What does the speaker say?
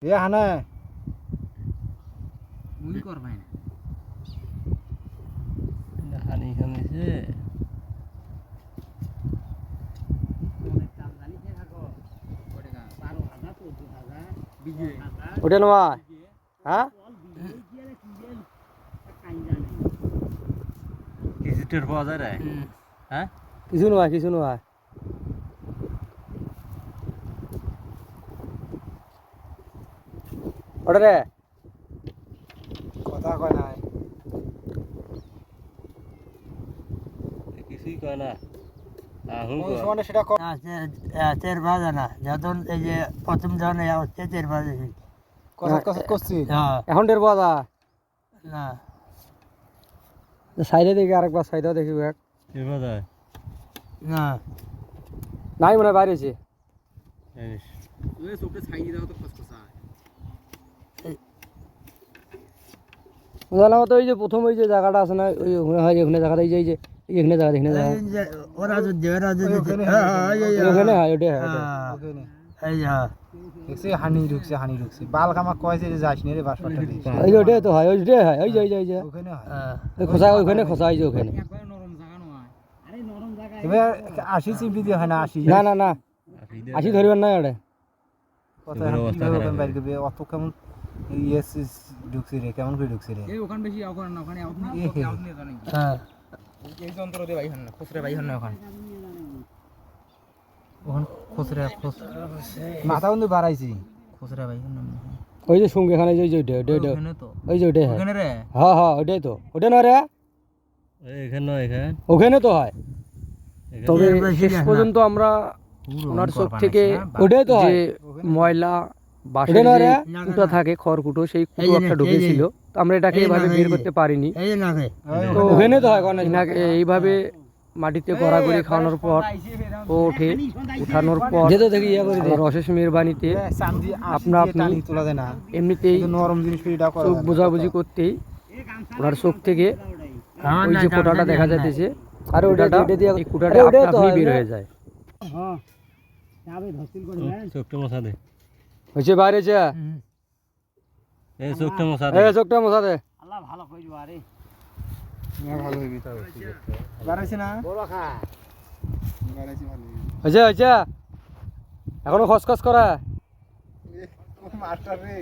এ হানা মুই কর ভাই না হানি খামিছে ওটা নয় হ্যাঁ কিছুটার পাওয়া যায় রে হ্যাঁ কিছু নয় ওটা রে কথা কয় নাই কিছুই কয় না আহুন ওই সময় সেটা তের বাজে না যখন এই যে প্রথম যখন হচ্ছে তের বাজে কথা করছি হ্যাঁ এখন ডের বাজা না সাইডে দেখি আরেকবার সাইডেও দেখি এক এবার যায় না নাই মনে হয় বাইরেছে ওই চোখে ছাই দাও তো খসখসা জানা মতো ওই যে প্রথম ওই যে জায়গাটা আছে না ওই ওখানে হয় ওখানে জায়গাটা এই যে এখানে জায়গা ওরা যদি ওখানে হয় ওটা এই যে দেখছি হানি ঢুকছে বাল কামা কয় যে যাস নি রে বাসপাটা এই যে ওটাই তো হয় ওইটাই হয় ওই যে ওখানে হয় ওই খোসা ওখানে খোসা এই যে ওখানে একবার নরম জায়গা নয় আরে নরম জায়গা এবার 80 চিমটি দিয়ে হয় না 80 না 80 ধরিবার না ওটা কথা ওখানে বাইর করবে অত কেমন ইয়েস ঢুকছে রে কেমন করে ঢুকছে রে এই ওখান বেশি ওখানে না ওখানে আপনি আপনি জানেন হ্যাঁ এই যন্ত্র দিয়ে ভাই হন না খুচরা ভাই হন না ওখানে ওখান খুচরা মাথা কিন্তু বাড়াইছি খুচরা ভাই হন না ওই যে সঙ্গে এখানে ওই যে ওটা ওখানে তো ওই যে ওটাই হয় ওখানে রে হ্যাঁ ওটাই তো ওটা না রে এখানে এখানে ওখানে তো হয় তবে শেষ পর্যন্ত আমরা ওনার চোখ থেকে ওটাই তো যে ময়লা বাসের যে কুটা থাকে খড়কুটো সেই কুটো একটা ঢুকেছিল তো আমরা এটাকে এভাবে বের করতে পারিনি এই না তো ওখানে তো হয় নাকি এইভাবে মাটিতে গড়াগড়ি খাওয়ানোর পর ও ওঠে উঠানোর পর যেতে থেকে ইয়া করে দেয় অশেষ মেহরবানিতে আপনা আপনি এমনিতেই নরম জিনিস চোখ বোঝাবুঝি করতেই ওনার চোখ থেকে ওই যে ফোঁটাটা দেখা যাইতেছে আর ওটাটা এই কুটাটা আপনা আপনি বের হয়ে যায় চোখটা মশা দে হয়েছে বাইরে যা এই চোখটা মশা দে এই চোখটা মশা দে আল্লাহ ভালো কইলো আরে ভালো হইবি তাও বাড়াইছে না বড় খা বাড়াইছে ভালো হয়েছে এখনো খসখস করা মাস্টার রে